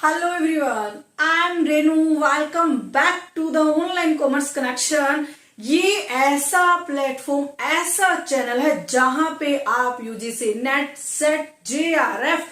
Hello everyone, I am Renu. Welcome back to the Online Commerce Connection. ये ऐसा platform, ऐसा channel है जहां पे आप UGC net, set, JRF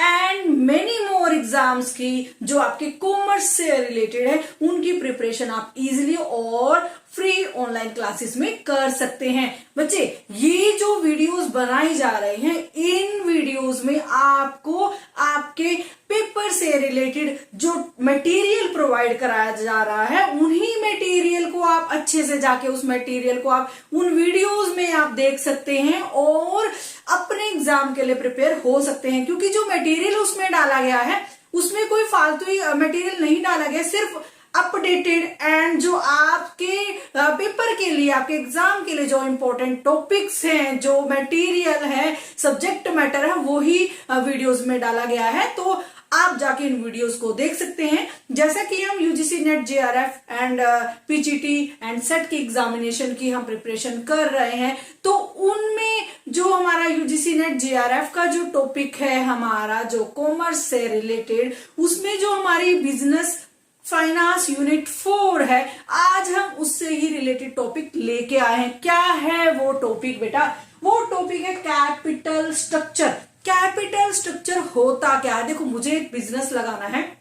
and many more exams की जो आपके कॉमर्स से रिलेटेड है उनकी प्रिपरेशन आप इजीली और फ्री ऑनलाइन क्लासेस में कर सकते हैं। बच्चे, ये जो वीडियोस बनाई जा रहे हैं, इन वीडियोस में आपको आपके पेपर से रिलेटेड जो मटेरियल प्रोवाइड कराया जा रहा है, उन्हीं मटेरियल को आप अच्छे से जाके उस मटेरियल को आप उन वीडियोस में आप देख सकते हैं और अपने एग्जाम के लिए प्रिपेयर हो सकते हैं। क्योंकि जो मटेरियल उसमें डाला गया है उसमें कोई फालतू मटेरियल नहीं डाला गया, सिर्फ अपडेटेड एंड जो आपके पेपर के लिए, आपके एग्जाम के लिए जो इंपॉर्टेंट टॉपिक्स हैं, जो मटेरियल है, सब्जेक्ट मैटर है, वो ही वीडियोस में डाला गया है। तो आप जाके इन वीडियोस को देख सकते हैं। जैसा कि हम UGC net, JRF and PGT and set की एग्जामिनेशन की हम प्रिपरेशन कर रहे हैं, तो उनमें जो हमारा यूजीसी नेट जेआरएफ का जो टॉपिक है, हमारा जो कॉमर्स से रिलेटेड, उसमें जो हमारी बिजनेस फाइनेंस यूनिट 4 है, आज हम उससे ही रिलेटेड टॉपिक लेके आए हैं। क्या है वो टॉपिक बेटा? वो टॉपिक है कैपिटल स्ट्रक्चर। कैपिटल स्ट्रक्चर होता क्या है? देखो, मुझे एक बिजनेस लगाना है।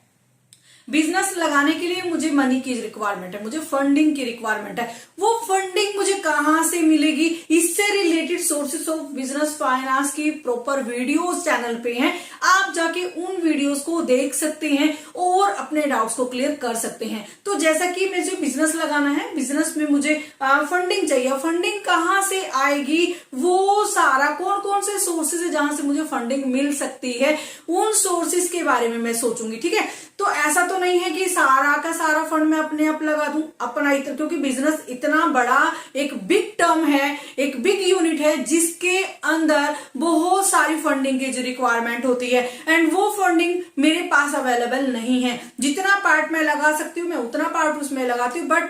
बिजनेस लगाने के लिए मुझे मनी की रिक्वायरमेंट है, मुझे फंडिंग की रिक्वायरमेंट है। वो फंडिंग मुझे कहां से मिलेगी? इससे related sources of business finance की प्रॉपर वीडियोस चैनल पे हैं। आप जाके उन वीडियोस को देख सकते हैं और अपने डाउट्स को क्लियर कर सकते हैं। तो जैसा कि मुझे बिजनेस लगाना है, बिजनेस में मुझे फंडिंग चाहिए। फंडिंग कहां से आएगी? वो सारा कौन कौन से सोर्सेज है जहां से मुझे फंडिंग मिल सकती है, उन सोर्सेज के बारे में मैं सोचूंगी। ठीक है, तो ऐसा तो नहीं है कि सारा का सारा फंड मैं अपने आप लगा दूं अपना, क्योंकि बिजनेस इतना बड़ा एक बिग टर्म है, एक बिग यूनिट है जिसके अंदर बहुत सारी फंडिंग की जो रिक्वायरमेंट होती है, एंड वो फंडिंग मेरे पास अवेलेबल नहीं है। जितना पार्ट मैं लगा सकती हूँ मैं उतना पार्ट उसमें लगाती हूँ, बट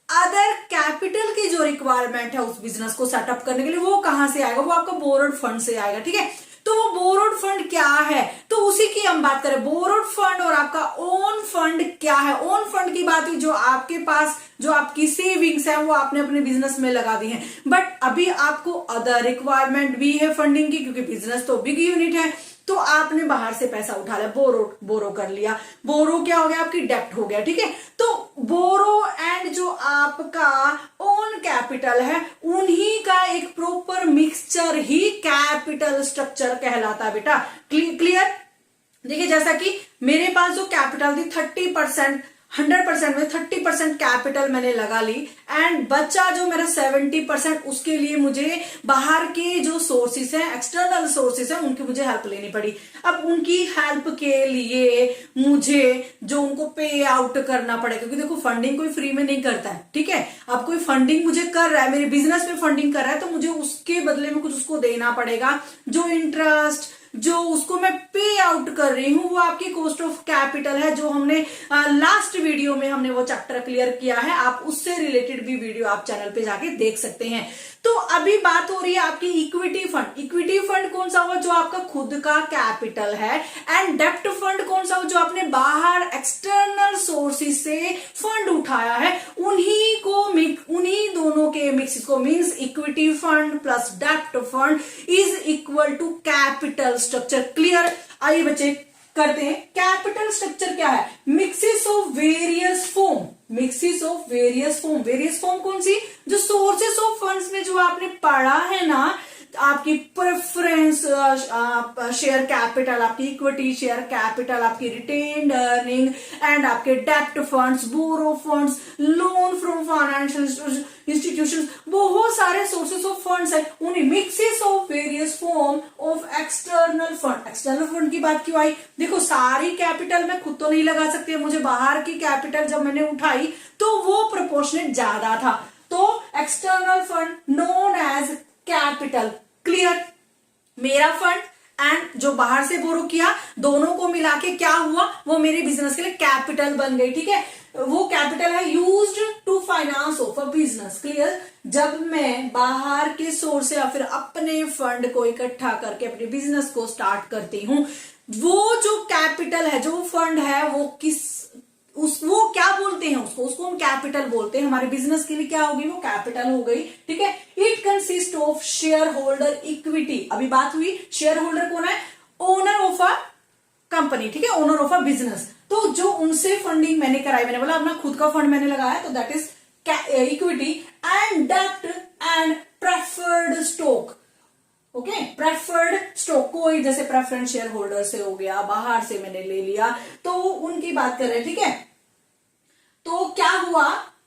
अदर कैपिटल की जो रिक्वायरमेंट है उस बिजनेस को सेटअप करने के लिए, वो कहां से आएगा? वो आपका बोरोड फंड से आएगा। ठीक है, तो वो बोरोड फंड क्या है, तो उसी की हम बात करें। बोरोड फंड और आपका ओन फंड क्या है? ओन फंड की बात हुई, जो आपके पास जो आपकी सेविंग्स है वो आपने अपने बिजनेस में लगा दी है, बट अभी आपको अदर रिक्वायरमेंट भी है फंडिंग की, क्योंकि बिजनेस तो बिग यूनिट है। तो आपने बाहर से पैसा उठा लिया, बोरो कर लिया। बोरो क्या हो गया? आपकी डेप्ट हो गया। ठीक है, तो बोरो एंड जो आपका ओन कैपिटल है, उन्हीं का एक प्रॉपर मिक्सचर ही कैपिटल स्ट्रक्चर कहलाता है बेटा। क्लियर? देखिए, जैसा कि मेरे पास जो कैपिटल थी 30%, 100% में 30% कैपिटल मैंने लगा ली, एंड बच्चा जो मेरा 70%, उसके लिए मुझे बाहर के जो सोर्सेस हैं, एक्सटर्नल सोर्सेस हैं, उनकी मुझे हेल्प लेनी पड़ी। अब उनकी हेल्प के लिए मुझे जो उनको पे आउट करना पड़ेगा, क्योंकि देखो फंडिंग कोई फ्री में नहीं करता है। ठीक है, अब कोई फंडिंग मुझे कर रहा है, मेरे बिजनेस में फंडिंग कर रहा है, तो मुझे उसके बदले में कुछ उसको देना पड़ेगा। जो इंटरेस्ट जो उसको मैं पे आउट कर रही हूं, वो आपकी कॉस्ट ऑफ कैपिटल है, जो हमने लास्ट वीडियो में हमने वो चैप्टर क्लियर किया है। आप उससे रिलेटेड भी वीडियो आप चैनल पे जाके देख सकते हैं। तो अभी बात हो रही है आपकी इक्विटी फंड। इक्विटी फंड कौन सा हुआ? जो आपका खुद का कैपिटल है। एंड डेप्ट फंड कौन सा हुआ? जो आपने बाहर एक्सटर्नल सोर्सेस से फंड उठाया है, उन्हीं दोनों के मिक्स को मींस इक्विटी फंड प्लस डेप्ट fund is equal to capital structure. Clear? आइए बच्चे करते हैं। कैपिटल स्ट्रक्चर क्या है? Mixes of various form. Mixes of various form. Various form कौन सी? जो सोर्सेस ऑफ फंड्स में जो आपने पढ़ा है ना, आपकी प्रेफरेंस शेयर कैपिटल, आपकी इक्विटी शेयर कैपिटल, आपकी रिटेन्ड अर्निंग एंड आपके डेप्ट funds, borrow funds, loan from financial institutions, बहुत सारे सोर्सेस ऑफ फंड्स है। उन्हीं mixes of various form of external fund. External fund की बात क्यों आई? देखो, सारी कैपिटल मैं खुद तो नहीं लगा सकती, मुझे बाहर की कैपिटल जब मैंने उठाई तो वो प्रोपोर्शनेट ज्यादा था, तो external fund known as capital. Clear? मेरा फंड एंड जो बाहर से बोरो किया, दोनों को मिला के क्या हुआ? वो मेरे बिजनेस के लिए कैपिटल बन गई। ठीक है, वो कैपिटल है used to finance of a business. Clear? जब मैं बाहर के सोर्स से या फिर अपने फंड को इकट्ठा करके अपने बिजनेस को स्टार्ट करती हूं, वो जो कैपिटल है, जो फंड है, वो वो क्या बोलते हैं उसको हम कैपिटल बोलते हैं। हमारे बिजनेस के लिए क्या होगी, वो कैपिटल हो गई, ठीक है। It consist of share holder equity. अभी बात हुई शेयर होल्डर कौन है, ओनर ऑफ अ कंपनी, ठीक है, ओनर ऑफ अ बिजनेस। तो जो उनसे फंडिंग मैंने कराई, मैंने बोला अपना खुद का फंड मैंने लगाया, तो दैट इज इक्विटी एंड डेब्ट and preferred stock. Okay, preferred stock, कोई जैसे प्रेफरेंस शेयर होल्डर से हो गया, बाहर से मैंने ले लिया, तो उनकी बात कर रहे हैं, ठीक है। तो क्या हुआ,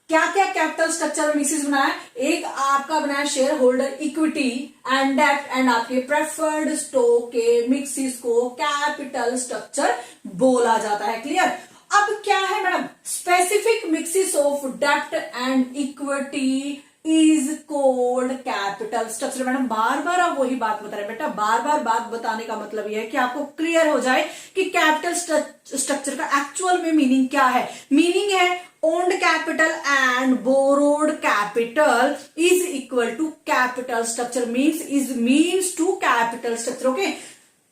क्या क्या कैपिटल स्ट्रक्चर में मिक्सिस बनाया, एक आपका बनाया शेयर होल्डर इक्विटी एंड डेब्ट एंड आपके प्रेफर्ड स्टॉक के मिक्सिस को कैपिटल स्ट्रक्चर बोला जाता है। क्लियर। अब क्या है मैडम, स्पेसिफिक मिक्सिस ऑफ डेब्ट and equity is called capital structure. Madam बार बार आप वही बात बता रहे हैं बेटा, बार बार बात बताने का मतलब यह है कि आपको क्लियर हो जाए कि कैपिटल स्ट्रक्चर का एक्चुअल में मीनिंग क्या है। मीनिंग है owned capital and borrowed capital is equal to capital structure, means to capital structure. Okay,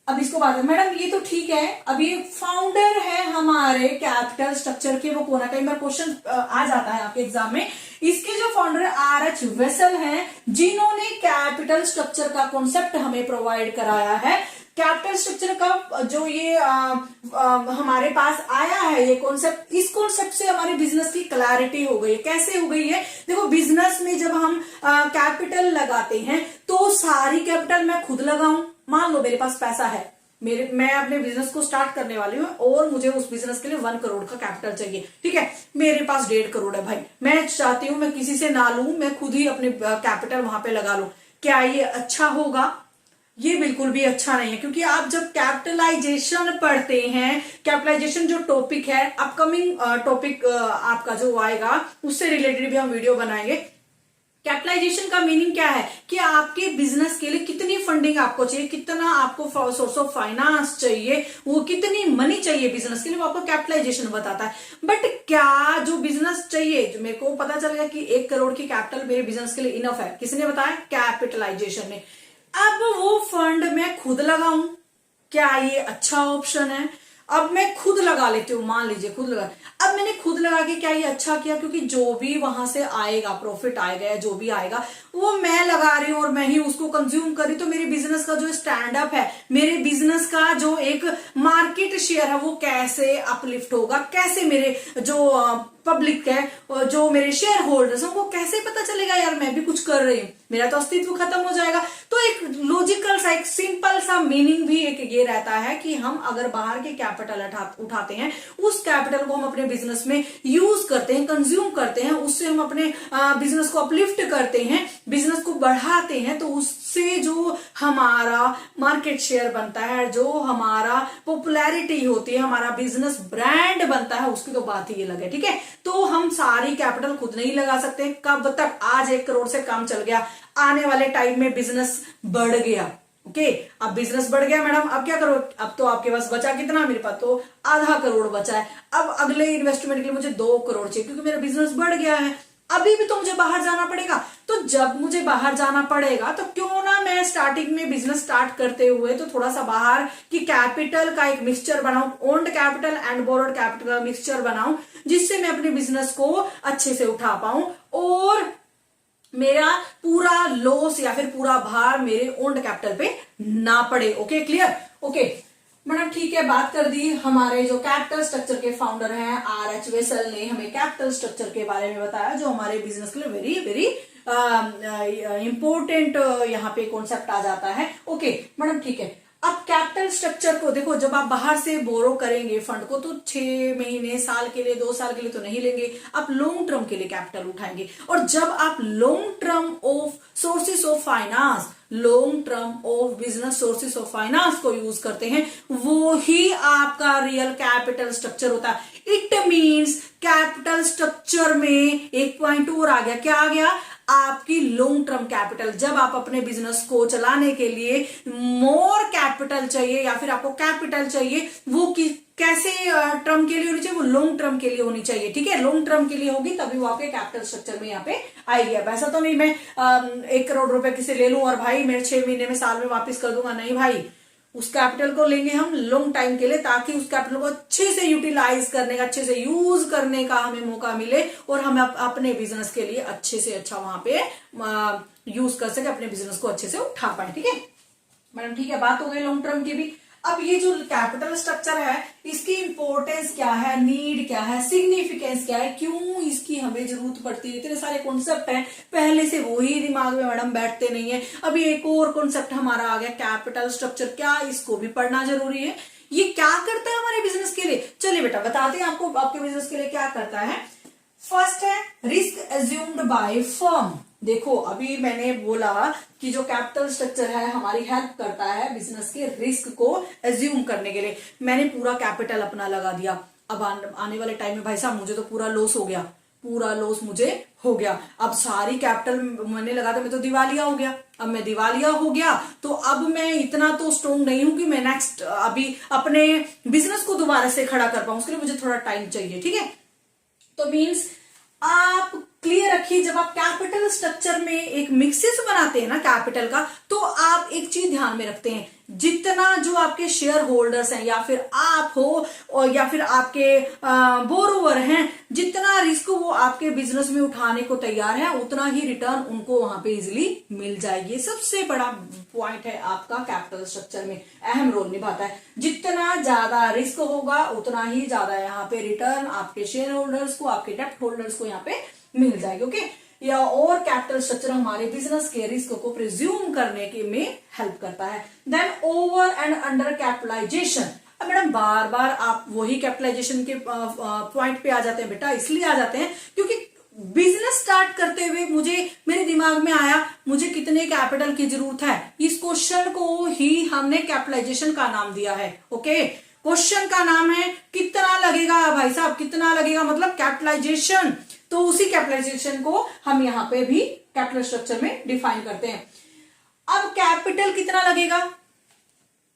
अब इसको बात है मैडम, ये तो ठीक है। अब ये फाउंडर है हमारे कैपिटल स्ट्रक्चर के, वो कौन है, कई बार क्वेश्चन आ जाता है आपके एग्जाम में। इसके जो फाउंडर है R.H. वेसल हैं, जिन्होंने कैपिटल स्ट्रक्चर का कॉन्सेप्ट हमें प्रोवाइड कराया है। कैपिटल स्ट्रक्चर का जो ये हमारे पास आया है ये कॉन्सेप्ट, इस कॉन्सेप्ट से हमारे बिजनेस की क्लैरिटी हो गई है। कैसे हो गई है, देखो बिजनेस में जब हम कैपिटल लगाते हैं तो सारी कैपिटल मैं खुद लगाऊं। मान लो मेरे पास पैसा है, मैं अपने बिजनेस को स्टार्ट करने वाली हूँ और मुझे उस बिजनेस के लिए 1 करोड़ का कैपिटल चाहिए, ठीक है। मेरे पास 1.5 करोड़ है भाई, मैं चाहती हूं मैं किसी से ना लूं, मैं खुद ही अपने कैपिटल वहां पे लगा लूं। क्या ये अच्छा होगा, ये बिल्कुल भी अच्छा नहीं है, क्योंकि आप जब कैपिटलाइजेशन पढ़ते हैं, कैपिटलाइजेशन जो टॉपिक है, अपकमिंग टॉपिक आपका जो आएगा उससे रिलेटेड भी हम वीडियो बनाएंगे। कैपिटलाइजेशन का मीनिंग क्या है कि आपके बिजनेस के लिए कितनी फंडिंग आपको चाहिए, कितना आपको सोर्स ऑफ फाइनेंस चाहिए, वो कितनी मनी चाहिए बिजनेस के लिए, वो आपको कैपिटलाइजेशन बताता है। बट क्या जो बिजनेस चाहिए, जो मेरे को पता चल गया कि 1 करोड़ की कैपिटल मेरे बिजनेस के लिए इनफ है, किसने बताया, कैपिटलाइजेशन ने। अब वो फंड मैं खुद लगाऊं, क्या ये अच्छा ऑप्शन है। अब मैं खुद लगा लेती हूँ, मान लीजिए खुद लगा, अब मैंने खुद लगा के क्या ये अच्छा किया, क्योंकि जो भी वहां से आएगा, प्रॉफिट आएगा या जो भी आएगा, वो मैं लगा रही हूँ और मैं ही उसको कंज्यूम कर रही, तो मेरे बिजनेस का जो स्टैंड अप है, मेरे बिजनेस का जो एक मार्केट शेयर है, वो कैसे अपलिफ्ट होगा, कैसे मेरे जो पब्लिक है, जो मेरे शेयर होल्डर्स हैं, वो कैसे पता चलेगा यार मैं भी कुछ कर रही हूँ, मेरा तो अस्तित्व खत्म हो जाएगा। तो एक लॉजिकल सा, एक सिंपल सा मीनिंग भी एक ये रहता है कि हम अगर बाहर के कैपिटल उठाते हैं, उस कैपिटल को हम अपने बिजनेस में यूज करते हैं, कंज्यूम करते हैं, उससे हम अपने बिजनेस को अपलिफ्ट करते हैं, बिजनेस को बढ़ाते हैं, तो उससे जो हमारा मार्केट शेयर बनता है, जो हमारा पॉपुलैरिटी होती है, हमारा बिजनेस ब्रांड बनता है, उसकी तो बात ही अलग है, ठीक है। तो हम सारी कैपिटल खुद नहीं लगा सकते। कब तक, आज 1 करोड़ से काम चल गया, आने वाले टाइम में बिजनेस बढ़ गया, ओके। अब बिजनेस बढ़ गया मैडम, अब क्या करो, अब तो आपके पास बचा कितना, मेरे पास तो आधा करोड़ बचा है। अब अगले इन्वेस्टमेंट के लिए मुझे 2 करोड़ चाहिए, क्योंकि मेरा बिजनेस बढ़ गया है। अभी भी तो मुझे बाहर जाना पड़ेगा, तो जब मुझे बाहर जाना पड़ेगा तो क्यों ना मैं स्टार्टिंग में बिजनेस स्टार्ट करते हुए तो थोड़ा सा बाहर की कैपिटल का एक मिक्सचर बनाऊं, owned capital and borrowed capital का मिक्सचर बनाऊं, जिससे मैं अपने बिजनेस को अच्छे से उठा पाऊं और मेरा पूरा लॉस या फिर पूरा भार मेरे ओन्ड कैपिटल पे ना पड़े। Okay, clear. ओके मैडम, ठीक है, बात कर दी। हमारे जो कैपिटल स्ट्रक्चर के फाउंडर हैं R.H. वेसल ने हमें कैपिटल स्ट्रक्चर के बारे में बताया, जो हमारे बिजनेस के लिए वेरी वेरी इंपॉर्टेंट यहाँ पे कॉन्सेप्ट आ जाता है। ओके मैडम, ठीक है। अब कैपिटल स्ट्रक्चर को देखो, जब आप बाहर से बोरो करेंगे फंड को, तो 6 महीने, साल के लिए, 2 साल के लिए तो नहीं लेंगे, आप लॉन्ग टर्म के लिए कैपिटल उठाएंगे। और जब आप long term of sources of finance, long term of business sources of finance को यूज करते हैं, वो ही आपका रियल कैपिटल स्ट्रक्चर होता है। इट मीन्स कैपिटल स्ट्रक्चर में एक पॉइंट और आ गया, क्या आ गया, आपकी लॉन्ग टर्म कैपिटल। जब आप अपने बिजनेस को चलाने के लिए मोर कैपिटल चाहिए या फिर आपको कैपिटल चाहिए, वो कैसे टर्म के लिए होनी चाहिए, वो लॉन्ग टर्म के लिए होनी चाहिए, ठीक है। लॉन्ग टर्म के लिए होगी तभी वो आपके कैपिटल स्ट्रक्चर में यहाँ पे आएगी। अब ऐसा तो नहीं मैं 1 करोड़ रुपए किसी ले लूं और भाई मैं 6 महीने में, साल में वापस कर दूंगा, नहीं भाई, उस कैपिटल को लेंगे हम लॉन्ग टाइम के लिए, ताकि उस कैपिटल को अच्छे से यूटिलाइज करने का, अच्छे से यूज करने का हमें मौका मिले और हम अपने बिजनेस के लिए अच्छे से अच्छा वहां पे यूज कर सके, अपने बिजनेस को अच्छे से उठा पाए। ठीक है मैडम, ठीक है, बात हो गई लॉन्ग टर्म की भी। अब ये जो कैपिटल स्ट्रक्चर है, इसकी इंपॉर्टेंस क्या है, नीड क्या है, सिग्निफिकेंस क्या है, क्यों इसकी हमें जरूरत पड़ती है, इतने सारे कॉन्सेप्ट हैं, पहले से वही दिमाग में मैडम बैठते नहीं है। अभी एक और कॉन्सेप्ट हमारा आ गया, कैपिटल स्ट्रक्चर, क्या इसको भी पढ़ना जरूरी है? ये क्या करता है हमारे बिजनेस के लिए? चलिए बेटा बताते हैं आपको, आपके बिजनेस के लिए क्या करता है। फर्स्ट है रिस्क एज्यूम्ड बाय फर्म। देखो अभी मैंने बोला कि जो कैपिटल स्ट्रक्चर है हमारी हेल्प करता है बिजनेस के रिस्क को एज्यूम करने के लिए। मैंने पूरा कैपिटल अपना लगा दिया, अब आने वाले टाइम में भाई साहब मुझे तो पूरा लॉस हो गया, पूरा लॉस मुझे हो गया, अब सारी कैपिटल मैंने लगा था, मैं तो दिवालिया हो गया। अब मैं दिवालिया हो गया तो अब मैं इतना तो स्ट्रोंग नहीं हूं कि मैं नेक्स्ट अभी अपने बिजनेस को दोबारा से खड़ा कर पाऊं, उसके लिए मुझे थोड़ा टाइम चाहिए। ठीक है, तो मीन्स आप क्लियर रखिए, जब आप कैपिटल स्ट्रक्चर में एक मिक्सिस बनाते हैं ना कैपिटल का, तो आप एक चीज ध्यान में रखते हैं, जितना जो आपके शेयर होल्डर्स हैं या फिर आप हो और या फिर आपके बोरोवर हैं, जितना रिस्क वो आपके बिजनेस में उठाने को तैयार है, उतना ही रिटर्न उनको वहां पे इजिली मिल जाएगी। सबसे बड़ा पॉइंट है आपका कैपिटल स्ट्रक्चर में अहम रोल निभाता है। जितना ज्यादा रिस्क होगा उतना ही ज्यादा यहाँ पे रिटर्न आपके शेयर होल्डर्स को, आपके डेप्ट होल्डर्स को यहाँ पे मिल जाएगी। ओके, या और कैपिटल स्ट्रक्चर हमारे बिजनेस के रिस्क को प्रिज्यूम करने के में हेल्प करता है। Then over and under capitalization. अब मैडम बार बार आप वही कैपिटलाइजेशन के पॉइंट पे आ जाते हैं बेटा, इसलिए आ जाते हैं क्योंकि बिजनेस स्टार्ट करते हुए मेरे दिमाग में आया मुझे कितने कैपिटल की जरूरत है, इस क्वेश्चन को ही हमने कैपिटलाइजेशन का नाम दिया है। ओके, क्वेश्चन का नाम है कितना लगेगा भाई साहब, कितना लगेगा मतलब कैपिटलाइजेशन, तो उसी कैपिटलाइजेशन को हम यहाँ पे भी कैपिटल स्ट्रक्चर में डिफाइन करते हैं। अब कैपिटल कितना लगेगा,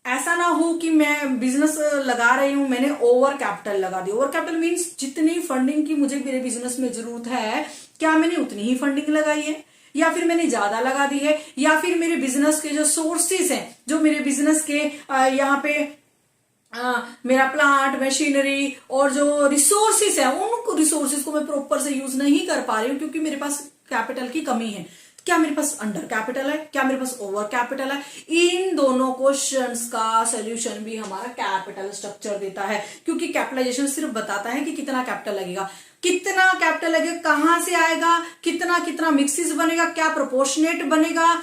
ऐसा ना हो कि मैं बिजनेस लगा रही हूं, मैंने ओवर कैपिटल लगा दी। ओवर कैपिटल मीन्स जितनी फंडिंग की मुझे मेरे बिजनेस में जरूरत है, क्या मैंने उतनी ही फंडिंग लगाई है या फिर मैंने ज्यादा लगा दी है, या फिर मेरे बिजनेस के जो सोर्सेस हैं, जो मेरे बिजनेस के यहाँ पे मेरा प्लांट, मशीनरी और जो रिसोर्सेस है, उन रिसोर्सेस को मैं प्रॉपर से यूज नहीं कर पा रही हूँ क्योंकि मेरे पास कैपिटल की कमी है। क्या मेरे पास अंडर कैपिटल है, क्या मेरे पास ओवर कैपिटल है? इन दोनों क्वेश्चंस का सॉल्यूशन भी हमारा कैपिटल स्ट्रक्चर देता है, क्योंकि कैपिटलाइजेशन सिर्फ बताता है कि कितना कैपिटल लगेगा, कितना कैपिटल लगेगा, कहां से आएगा, कितना कितना मिक्सिस बनेगा, क्या प्रोपोर्शनेट बनेगा,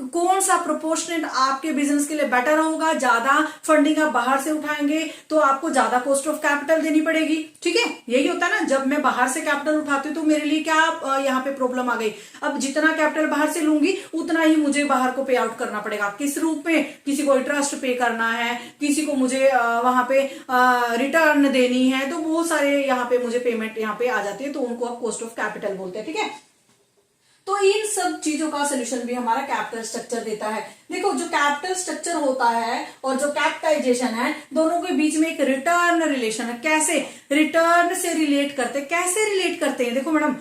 कौन सा प्रोपोर्शनेट आपके बिजनेस के लिए बेटर होगा। ज्यादा फंडिंग आप बाहर से उठाएंगे तो आपको ज्यादा कॉस्ट ऑफ कैपिटल देनी पड़ेगी। ठीक है, यही होता है ना, जब मैं बाहर से कैपिटल उठाती हूँ तो मेरे लिए क्या यहाँ पे प्रॉब्लम आ गई, अब जितना कैपिटल बाहर से लूंगी उतना ही मुझे बाहर को पे आउट करना पड़ेगा। किस रूप में? किसी को इंटरेस्ट पे करना है, किसी को मुझे वहां पे रिटर्न देनी है, तो बहुत सारे यहाँ पे मुझे पेमेंट यहाँ पे आ जाती है, तो उनको आप कॉस्ट ऑफ कैपिटल बोलते हैं। ठीक है, तो इन सब चीजों का सोल्यूशन भी हमारा कैपिटल स्ट्रक्चर देता है। देखो जो कैपिटल स्ट्रक्चर होता है और जो कैपिटलाइजेशन है, दोनों के बीच में एक रिटर्न रिलेशन है। कैसे रिटर्न से रिलेट करते, कैसे रिलेट करते हैं? देखो मैडम,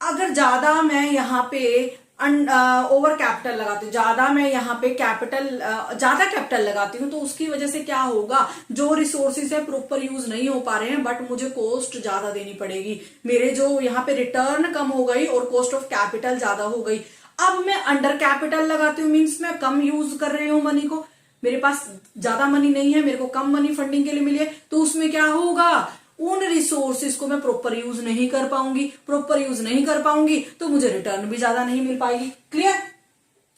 अगर ज्यादा मैं यहाँ पे ओवर कैपिटल लगाती हूँ, ज्यादा मैं यहाँ पे ज्यादा कैपिटल लगाती हूँ, तो उसकी वजह से क्या होगा, जो रिसोर्सेज है प्रॉपर यूज नहीं हो पा रहे हैं, बट मुझे कॉस्ट ज्यादा देनी पड़ेगी, मेरे जो यहाँ पे रिटर्न कम हो गई और कॉस्ट ऑफ कैपिटल ज्यादा हो गई। अब मैं अंडर कैपिटल लगाती हूँ, मीन्स मैं कम यूज कर रही हूँ मनी को, मेरे पास ज्यादा मनी नहीं है, मेरे को कम मनी फंडिंग के लिए मिली है, तो उसमें क्या होगा, उन रिसोर्सेज को मैं प्रॉपर यूज नहीं कर पाऊंगी, प्रॉपर यूज नहीं कर पाऊंगी तो मुझे रिटर्न भी ज्यादा नहीं मिल पाएगी। क्लियर?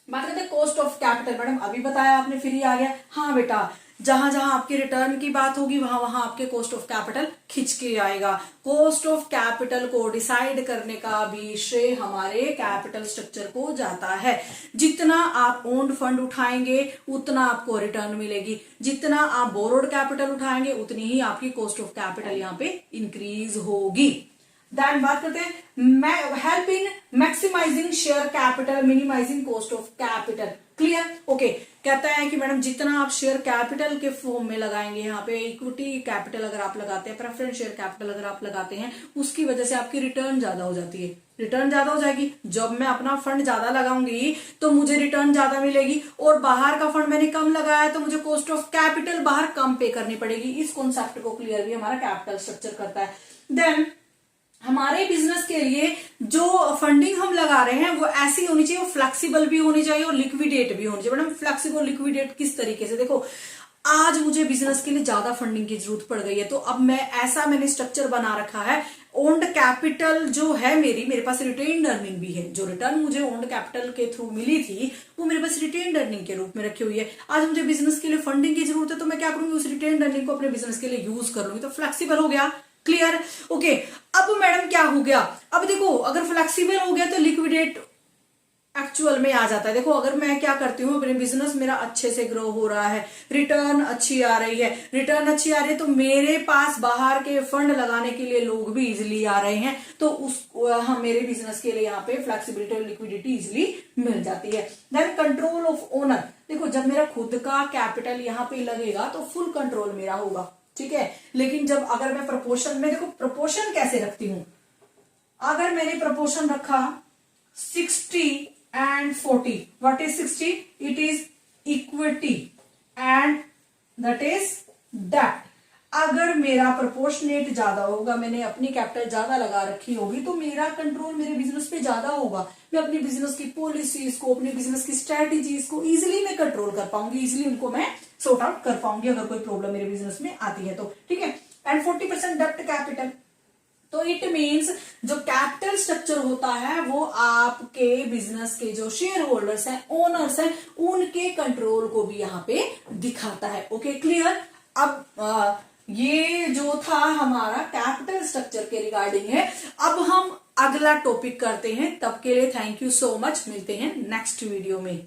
बात करते हैं कॉस्ट ऑफ कैपिटल। मैडम अभी बताया आपने, फिर ही आ गया। हाँ बेटा, जहां जहां आपके रिटर्न की बात होगी वहां वहां आपके कॉस्ट ऑफ कैपिटल खिंच के आएगा। कॉस्ट ऑफ कैपिटल को डिसाइड करने का भी श्रेय हमारे कैपिटल स्ट्रक्चर को जाता है। जितना आप ओन्ड फंड उठाएंगे उतना आपको रिटर्न मिलेगी, जितना आप बोरोड कैपिटल उठाएंगे उतनी ही आपकी कॉस्ट ऑफ कैपिटल यहाँ पे इंक्रीज होगी। देन बात करते हैं help in maximizing share capital, minimizing cost of capital. Clear? Okay, कहता है कि मैडम जितना आप शेयर कैपिटल के फॉर्म में लगाएंगे, यहाँ पे इक्विटी कैपिटल अगर आप लगाते हैं, प्रेफरेंस शेयर कैपिटल अगर आप लगाते हैं, उसकी वजह से आपकी रिटर्न ज्यादा हो जाती है, रिटर्न ज्यादा हो जाएगी। जब मैं अपना फंड ज्यादा लगाऊंगी तो मुझे रिटर्न ज्यादा मिलेगी, और बाहर का फंड मैंने कम लगाया तो मुझे कॉस्ट ऑफ कैपिटल बाहर कम पे करनी पड़ेगी। इस कॉन्सेप्ट को क्लियर भी हमारा कैपिटल स्ट्रक्चर करता है। देन हमारे बिजनेस के लिए जो फंडिंग हम लगा रहे हैं वो ऐसी होनी चाहिए, वो फ्लेक्सिबल भी होनी चाहिए और लिक्विडेट भी होनी चाहिए। मैडम फ्लेक्सिबल लिक्विडेट किस तरीके से, देखो आज मुझे बिजनेस के लिए ज्यादा फंडिंग की जरूरत पड़ गई है, तो अब मैंने स्ट्रक्चर बना रखा है, ओन्ड कैपिटल जो है मेरे पास रिटेन्ड अर्निंग भी है, जो रिटर्न मुझे ओन्ड कैपिटल के थ्रू मिली थी वो मेरे पास रिटेन्ड अर्निंग के रूप में रखी हुई है। आज मुझे बिजनेस के लिए फंडिंग की जरूरत है, तो मैं क्या करूंगी, उस रिटेन्ड अर्निंग को अपने बिजनेस के लिए यूज कर लूंगी, तो फ्लेक्सिबल हो गया। क्लियर? ओके। अब मैडम क्या हो गया, अब देखो अगर फ्लेक्सिबल हो गया तो लिक्विडेट एक्चुअल में आ जाता है। देखो अगर मैं क्या करती हूँ, अपने बिजनेस मेरा अच्छे से ग्रो हो रहा है, रिटर्न अच्छी आ रही है, तो मेरे पास बाहर के फंड लगाने के लिए लोग भी इजिली आ रहे हैं, तो हम मेरे बिजनेस के लिए यहाँ पे फ्लेक्सिबिलिटी और लिक्विडिटी इजिली मिल जाती है। देन कंट्रोल ऑफ ओनर, देखो जब मेरा खुद का कैपिटल यहाँ पे लगेगा तो फुल कंट्रोल मेरा होगा, ठीक है। लेकिन जब अगर मैं प्रपोर्शन में, देखो प्रपोर्शन कैसे रखती हूं, अगर मैंने प्रपोर्शन रखा 60 and 40, what is 60? It is equity and that is debt। अगर मेरा प्रोपोर्शनेट ज्यादा होगा, मैंने अपनी कैपिटल ज्यादा लगा रखी होगी, तो मेरा कंट्रोल मेरे बिजनेस पे ज्यादा होगा, मैं अपनी बिजनेस की पॉलिसीज को, अपनी बिजनेस की स्ट्रेटेजीज को इजिली मैं कंट्रोल कर पाऊंगी, इजिली उनको मैं सॉर्ट आउट कर पाऊंगी अगर कोई प्रॉब्लम मेरे बिजनेस में आती है तो, ठीक है। एंड 40% डेप्ट कैपिटल, तो इट मीन्स जो कैपिटल स्ट्रक्चर होता है वो आपके बिजनेस के जो शेयर होल्डर्स हैं, ओनर्स हैं, उनके कंट्रोल को भी यहाँ पे दिखाता है। Okay clear? अब ये जो था हमारा कैपिटल स्ट्रक्चर के रिगार्डिंग है। अब हम अगला टॉपिक करते हैं, तब के लिए थैंक यू सो मच, मिलते हैं नेक्स्ट वीडियो में।